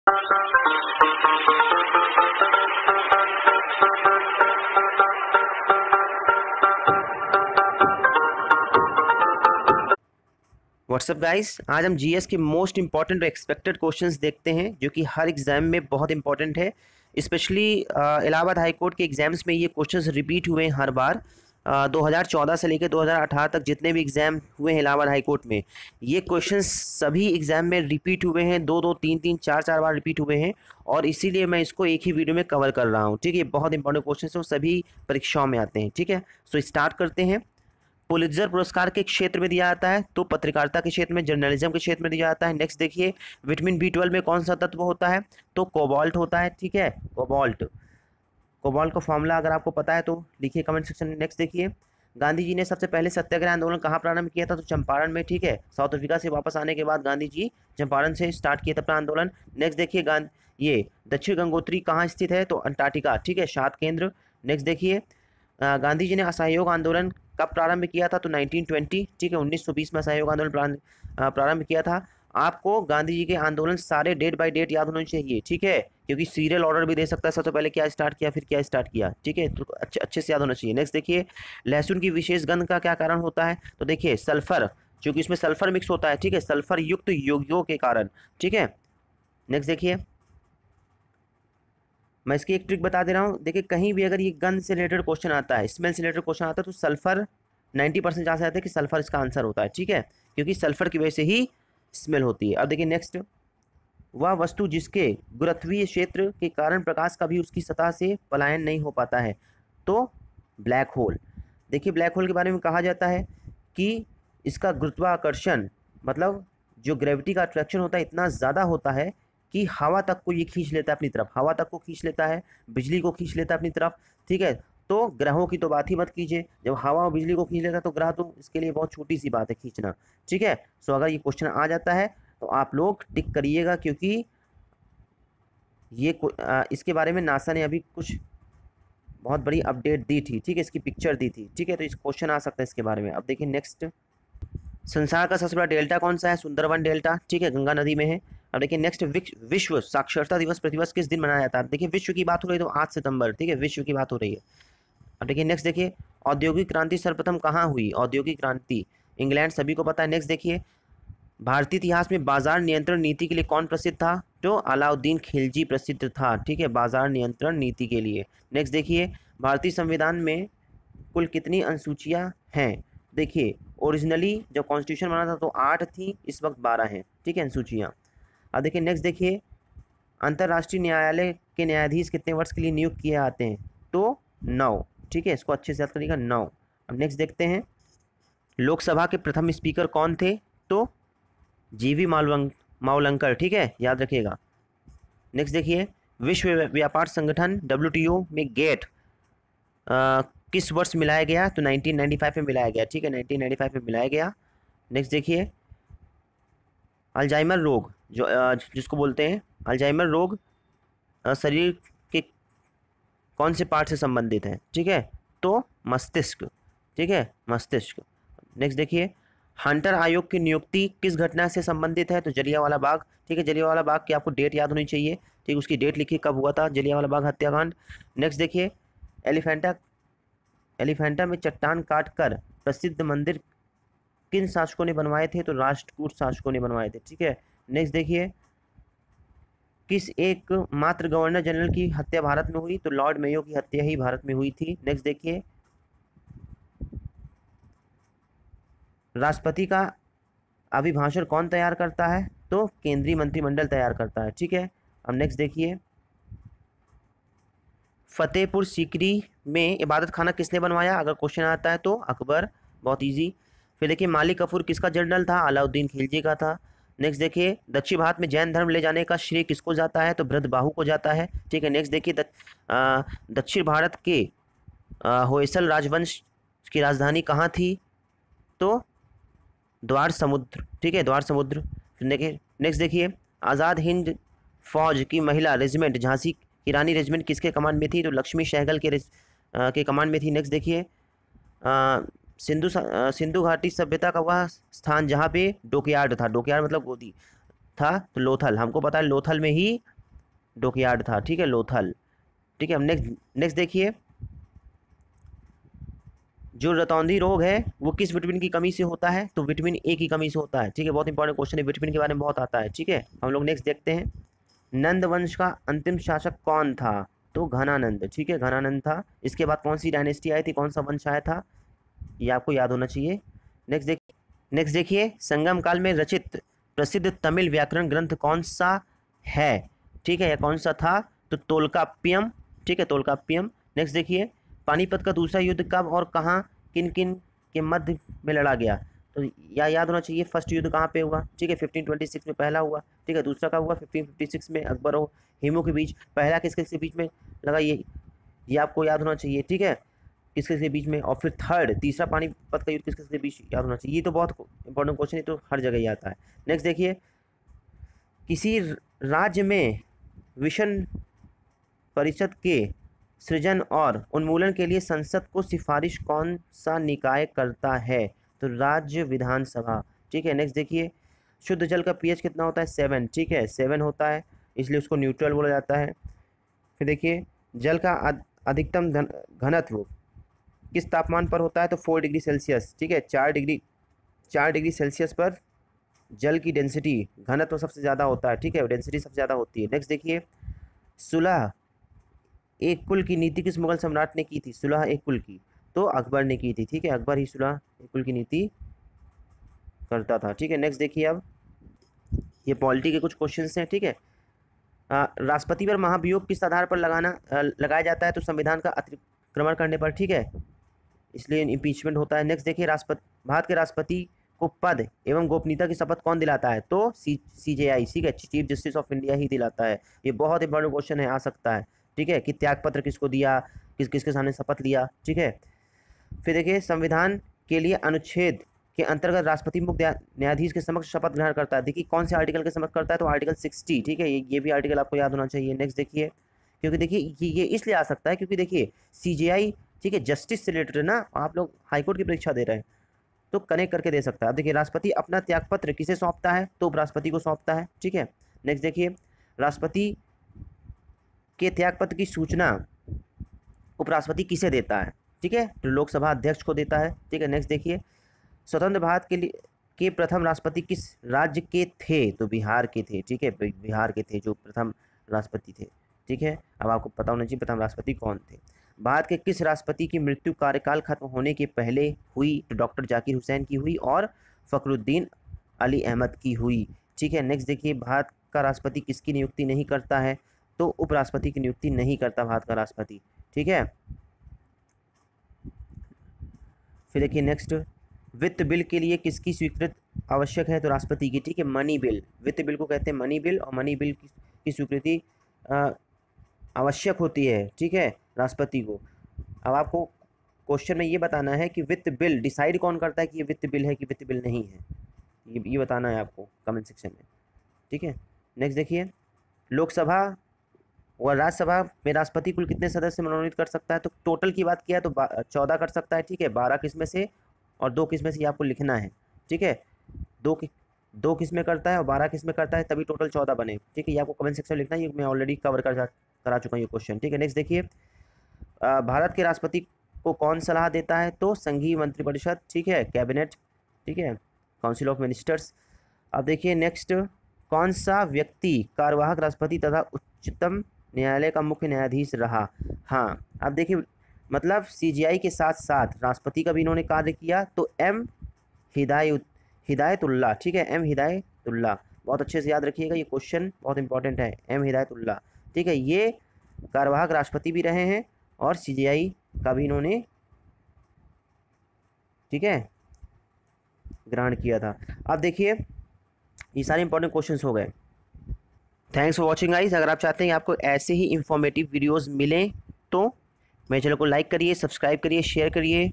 WhatsApp guys, आज हम GS के मोस्ट इंपॉर्टेंट और एक्सपेक्टेड क्वेश्चंस देखते हैं जो कि हर एग्जाम में बहुत इंपॉर्टेंट है। स्पेशली इलाहाबाद हाई कोर्ट के एग्जाम्स में ये क्वेश्चंस रिपीट हुए हैं हर बार। 2014 से लेकर 2018 तक जितने भी एग्जाम हुए हैं इलाहाबाद हाई कोर्ट में, ये क्वेश्चंस सभी एग्जाम में रिपीट हुए हैं, दो दो तीन तीन चार चार बार रिपीट हुए हैं। और इसीलिए मैं इसको एक ही वीडियो में कवर कर रहा हूँ। ठीक है, बहुत इंपॉर्टेंट क्वेश्चन है, सभी परीक्षाओं में आते हैं। ठीक है, सो स्टार्ट करते हैं। पुलित्जर पुरस्कार के क्षेत्र में दिया जाता है, तो पत्रकारिता के क्षेत्र में, जर्नलिज्म के क्षेत्र में दिया जाता है। नेक्स्ट देखिए, विटामिन B12 में कौन सा तत्व होता है, तो कोबाल्ट होता है। ठीक है, कोबाल्ट। कोबाल्ट का फॉर्मूला अगर आपको पता है तो लिखिए कमेंट सेक्शन में। नेक्स्ट देखिए, गांधी जी ने सबसे पहले सत्याग्रह आंदोलन कहाँ प्रारंभ किया था, तो चंपारण में। ठीक है, साउथ अफ्रीका से वापस आने के बाद गांधी जी चंपारण से स्टार्ट किया था अपना आंदोलन। नेक्स्ट देखिए, ये दक्षिण गंगोत्री कहाँ स्थित है, तो अंटार्कटिका। ठीक है, शांत केंद्र। नेक्स्ट देखिए, गांधी जी ने असहयोग आंदोलन कब प्रारंभ किया था, तो 1920। ठीक है, 1920 में असहयोग आंदोलन प्रारंभ किया था। आपको गांधी जी के आंदोलन सारे डेट बाय डेट याद होने चाहिए। ठीक है, क्योंकि सीरियल ऑर्डर भी दे सकता है, सबसे पहले क्या स्टार्ट किया फिर क्या स्टार्ट किया। ठीक है, तो अच्छे से याद होना चाहिए। नेक्स्ट देखिए, लहसुन की विशेष गंध का क्या कारण होता है, तो देखिए सल्फर, क्योंकि इसमें सल्फर मिक्स होता है। ठीक है, सल्फर युक्त यौगिकों के कारण। ठीक है, नेक्स्ट देखिए, मैं इसकी एक ट्रिक बता दे रहा हूँ। देखिए, कहीं भी अगर ये गंध से रिलेटेड क्वेश्चन आता है, स्मेल से रिलेटेड क्वेश्चन आता है, तो सल्फर 90% चांस रहता है कि सल्फर इसका आंसर होता है। ठीक है, क्योंकि सल्फर की वजह से ही स्मेल होती है। अब देखिए नेक्स्ट, वह वस्तु जिसके गुरुत्वीय क्षेत्र के कारण प्रकाश का भी उसकी सतह से पलायन नहीं हो पाता है, तो ब्लैक होल। देखिए, ब्लैक होल के बारे में कहा जाता है कि इसका गुरुत्वाकर्षण, मतलब जो ग्रेविटी का अट्रैक्शन होता है, इतना ज़्यादा होता है कि हवा तक को ये खींच लेता है अपनी तरफ, हवा तक को खींच लेता है, बिजली को खींच लेता है अपनी तरफ। ठीक है, तो ग्रहों की तो बात ही मत कीजिए, जब हवा और बिजली को खींच लेता है तो ग्रह तो इसके लिए बहुत छोटी सी बात है खींचना। ठीक है, सो अगर ये क्वेश्चन आ जाता है तो आप लोग टिक करिएगा, क्योंकि ये इसके बारे में नासा ने अभी कुछ बहुत बड़ी अपडेट दी थी। ठीक है, इसकी पिक्चर दी थी। ठीक है, तो इस क्वेश्चन आ सकता है इसके बारे में। अब देखिए नेक्स्ट, संसार का सबसे बड़ा डेल्टा कौन सा है, सुंदरवन डेल्टा। ठीक है, गंगा नदी में है। अब देखिए नेक्स्ट, विश्व साक्षरता दिवस प्रतिवर्ष किस दिन मनाया जाता है। देखिए, विश्व की बात हो रही है तो 8 सितंबर। ठीक है, विश्व की बात हो रही है। अब देखिए नेक्स्ट, देखिए औद्योगिक क्रांति सर्वप्रथम कहाँ हुई, औद्योगिक क्रांति इंग्लैंड, सभी को पता है। नेक्स्ट देखिए, भारतीय इतिहास में बाजार नियंत्रण नीति के लिए कौन प्रसिद्ध था, तो अलाउद्दीन खिलजी प्रसिद्ध था। ठीक है, बाजार नियंत्रण नीति के लिए। नेक्स्ट देखिए, भारतीय संविधान में कुल कितनी अनुसूचियां हैं। देखिए, ओरिजिनली जब कॉन्स्टिट्यूशन बना था तो 8 थी, इस वक्त 12 हैं। ठीक है, अनुसूचियां। अब देखिए नेक्स्ट, देखिए अंतर्राष्ट्रीय न्यायालय के न्यायाधीश कितने वर्ष के लिए नियुक्त किए आते हैं, तो 9। ठीक है, इसको अच्छे से याद करिएगा, 9। अब नेक्स्ट देखते हैं, लोकसभा के प्रथम स्पीकर कौन थे, तो जीवी मावलंकर। ठीक है, याद रखिएगा। नेक्स्ट देखिए, विश्व व्यापार संगठन WTO में गेट किस वर्ष मिलाया गया, तो 1995 में मिलाया गया। ठीक है, 1995 में मिलाया गया। नेक्स्ट देखिए, अल्जाइमर रोग जो जिसको बोलते हैं अल्जाइमर रोग, शरीर के कौन से पार्ट से संबंधित है। ठीक है, तो मस्तिष्क। ठीक है, मस्तिष्क। नेक्स्ट देखिए, हंटर आयोग की नियुक्ति किस घटना से संबंधित है, तो जलियांवाला बाग। ठीक है, जलियांवाला बाग की आपको डेट याद होनी चाहिए। ठीक, उसकी डेट लिखिए कब हुआ था जलियांवाला बाग हत्याकांड। नेक्स्ट देखिए, एलिफेंटा में चट्टान काट कर प्रसिद्ध मंदिर किन शासकों ने बनवाए थे, तो राष्ट्रकूट शासकों ने बनवाए थे। ठीक है, नेक्स्ट देखिए, किस एक मात्र गवर्नर जनरल की हत्या भारत में हुई, तो लॉर्ड मेयो की हत्या ही भारत में हुई थी। नेक्स्ट देखिए, राष्ट्रपति का अभिभाषण कौन तैयार करता है, तो केंद्रीय मंत्रिमंडल तैयार करता है। ठीक है, अब नेक्स्ट देखिए, फतेहपुर सीकरी में इबादत खाना किसने बनवाया, अगर क्वेश्चन आता है तो अकबर, बहुत इजी। फिर देखिए, मालिक कफूर किसका जनरल था, अलाउद्दीन खिलजी का था। नेक्स्ट देखिए, दक्षिण भारत में जैन धर्म ले जाने का श्रेय किसको जाता है, तो भृतबाहु को जाता है। ठीक है, नेक्स्ट देखिए, दक्षिण भारत के होयसल राजवंश की राजधानी कहाँ थी, तो द्वार समुद्र। ठीक है, द्वार समुद्र। फिर देखिए नेक्स्ट देखिए, आज़ाद हिंद फौज की महिला रेजिमेंट झांसी की रानी रेजिमेंट किसके कमांड में थी, तो लक्ष्मी सहगल के कमांड में थी। नेक्स्ट देखिए, सिंधु घाटी सभ्यता का वह स्थान जहाँ पे डोकयार्ड था, डोकयार्ड मतलब गोदी था, तो लोथल, हमको पता है लोथल में ही डॉकयार्ड था, ठीक है, लोथल। ठीक है, अब नेक्स्ट देखिए, जो रतौंधी रोग है वो किस विटामिन की कमी से होता है? तो विटामिन ए की कमी से होता है। ठीक है, बहुत इंपॉर्टेंट क्वेश्चन है, विटामिन के बारे में बहुत आता है। ठीक है, हम लोग नेक्स्ट देखते हैं, नंद वंश का अंतिम शासक कौन था? तो घनानंद। ठीक है, घनानंद था। इसके बाद कौन सी डायनेस्टी आई थी, कौन सा वंश आया था, ये आपको याद होना चाहिए। नेक्स्ट देखिए, संगम काल में रचित प्रसिद्ध तमिल व्याकरण ग्रंथ कौन सा है? ठीक है, या कौन सा था? तो तोलकाप्पियम। ठीक है, तोलकाप्पियम। नेक्स्ट देखिए, पानीपत का दूसरा युद्ध कब और कहाँ किन किन के मध्य में लड़ा गया? तो याद होना चाहिए, फर्स्ट युद्ध कहाँ पे हुआ? ठीक है, 1526 में पहला हुआ। ठीक है, दूसरा कब हुआ? 1556 में अकबर और हेमू के बीच। पहला किस किस के बीच में लगा, ये आपको याद होना चाहिए। ठीक है, किस किस के बीच में। और फिर थर्ड, तीसरा पानीपत का युद्ध किस किस के बीच, याद होना चाहिए। ये तो बहुत इंपॉर्टेंट क्वेश्चन है, तो हर जगह ही आता है। नेक्स्ट देखिए, किसी राज्य में विषम परिषद के सृजन और उन्मूलन के लिए संसद को सिफारिश कौन सा निकाय करता है? तो राज्य विधानसभा। ठीक है, नेक्स्ट देखिए, शुद्ध जल का पीएच कितना होता है? 7। ठीक है, 7 होता है, इसलिए उसको न्यूट्रल बोला जाता है। फिर देखिए, जल का अधिकतम घनत्व किस तापमान पर होता है? तो 4 डिग्री सेल्सियस। ठीक है, 4 डिग्री सेल्सियस पर जल की डेंसिटी, घनत्व सबसे ज़्यादा होता है। ठीक है, डेंसिटी सबसे ज़्यादा होती है। नेक्स्ट देखिए, सुलह एक कुल की नीति किस मुगल सम्राट ने की थी? सुलह एक कुल की, तो अकबर ने की थी। ठीक है, अकबर ही सुलह एक कुल की नीति करता था। ठीक है, नेक्स्ट देखिए, अब ये पॉलिटी के कुछ क्वेश्चंस हैं। ठीक है, राष्ट्रपति पर महाभियोग किस आधार पर लगाया जाता है? तो संविधान का अतिक्रमण करने पर। ठीक है, इसलिए इम्पीचमेंट होता है। नेक्स्ट देखिए, भारत के राष्ट्रपति को पद एवं गोपनीयता की शपथ कौन दिलाता है? तो CJI, ठीक है, चीफ जस्टिस ऑफ इंडिया ही दिलाता है। ये बहुत इंपॉर्टेंट क्वेश्चन है, आ सकता है। ठीक है, कि त्यागपत्र किसको दिया, किसके सामने शपथ लिया। ठीक है, फिर देखिए, संविधान के लिए अनुच्छेद के अंतर्गत राष्ट्रपति मुख्य न्यायाधीश के समक्ष शपथ ग्रहण करता है। देखिए, कौन से आर्टिकल के समक्ष करता है? तो आर्टिकल 60। ठीक है, ये भी आर्टिकल आपको याद होना चाहिए। नेक्स्ट देखिए, क्योंकि देखिए ये इसलिए आ सकता है क्योंकि देखिए CJI, ठीक है, जस्टिस से रिलेटेड ना, आप लोग हाईकोर्ट की परीक्षा दे रहे हैं तो कनेक्ट करके दे सकता है। देखिए, राष्ट्रपति अपना त्यागपत्र किसे सौंपता है? तो उपराष्ट्रपति को सौंपता है। ठीक है, नेक्स्ट देखिए, राष्ट्रपति के त्यागपत्र की सूचना उपराष्ट्रपति किसे देता है? ठीक है, तो लोकसभा अध्यक्ष को देता है। ठीक है, नेक्स्ट देखिए, स्वतंत्र भारत के प्रथम राष्ट्रपति किस राज्य के थे? तो बिहार के थे। ठीक है, बिहार के थे जो प्रथम राष्ट्रपति थे। ठीक है, अब आपको पता होना चाहिए प्रथम राष्ट्रपति कौन थे। भारत के किस राष्ट्रपति की मृत्यु कार्यकाल खत्म होने के पहले हुई? तो डॉक्टर जाकिर हुसैन की हुई और फखरुद्दीन अली अहमद की हुई। ठीक है, नेक्स्ट देखिए, भारत का राष्ट्रपति किसकी नियुक्ति नहीं करता है? तो उपराष्ट्रपति की नियुक्ति नहीं करता भारत का राष्ट्रपति। ठीक है, फिर देखिए नेक्स्ट, वित्त बिल के लिए किसकी स्वीकृति आवश्यक है? तो राष्ट्रपति की। ठीक है, मनी बिल, वित्त बिल को कहते हैं मनी बिल, और मनी बिल की स्वीकृति आवश्यक होती है। ठीक है, राष्ट्रपति को। अब आपको क्वेश्चन में ये बताना है कि वित्त बिल डिसाइड कौन करता है कि ये वित्त बिल है कि वित्त बिल नहीं है, ये बताना है आपको कमेंट सेक्शन में। ठीक है, नेक्स्ट देखिए, लोकसभा और राज्यसभा में राष्ट्रपति कुल कितने सदस्य मनोनीत कर सकता है? तो टोटल की बात किया तो 14 कर सकता है। ठीक है, 12 किसमें से और 2 किसमें से आपको लिखना है। ठीक है, 2 किसमें करता है और 12 किसमें करता है, तभी टोटल 14 बने। ठीक है, ये आपको कमेंट सेक्शन में लिखना है, ये मैं ऑलरेडी कवर करा चुका हूँ ये क्वेश्चन। ठीक है, नेक्स्ट देखिए, भारत के राष्ट्रपति को कौन सलाह देता है? तो संघीय मंत्रिपरिषद। ठीक है, कैबिनेट। ठीक है, काउंसिल ऑफ मिनिस्टर्स। अब देखिए नेक्स्ट, कौन सा व्यक्ति कार्यवाहक राष्ट्रपति तथा उच्चतम न्यायालय का मुख्य न्यायाधीश रहा? हाँ, अब देखिए, मतलब CJI के साथ साथ राष्ट्रपति का भी इन्होंने कार्य किया। तो M हिदायतुल्लाह। ठीक है, M हिदायतुल्लाह, बहुत अच्छे से याद रखिएगा, ये क्वेश्चन बहुत इंपॉर्टेंट है। M हिदायतुल्लाह, ठीक है, ये कार्यवाहक राष्ट्रपति भी रहे हैं और CJI का भी इन्होंने, ठीक है, ग्रहण किया था। अब देखिए, ये सारे इंपॉर्टेंट क्वेश्चंस हो गए। Thanks for watching guys. अगर आप चाहते हैं कि आपको ऐसे ही इंफॉर्मेटिव वीडियोस मिलें तो मेरे चैनल को लाइक करिए, सब्सक्राइब करिए, शेयर करिए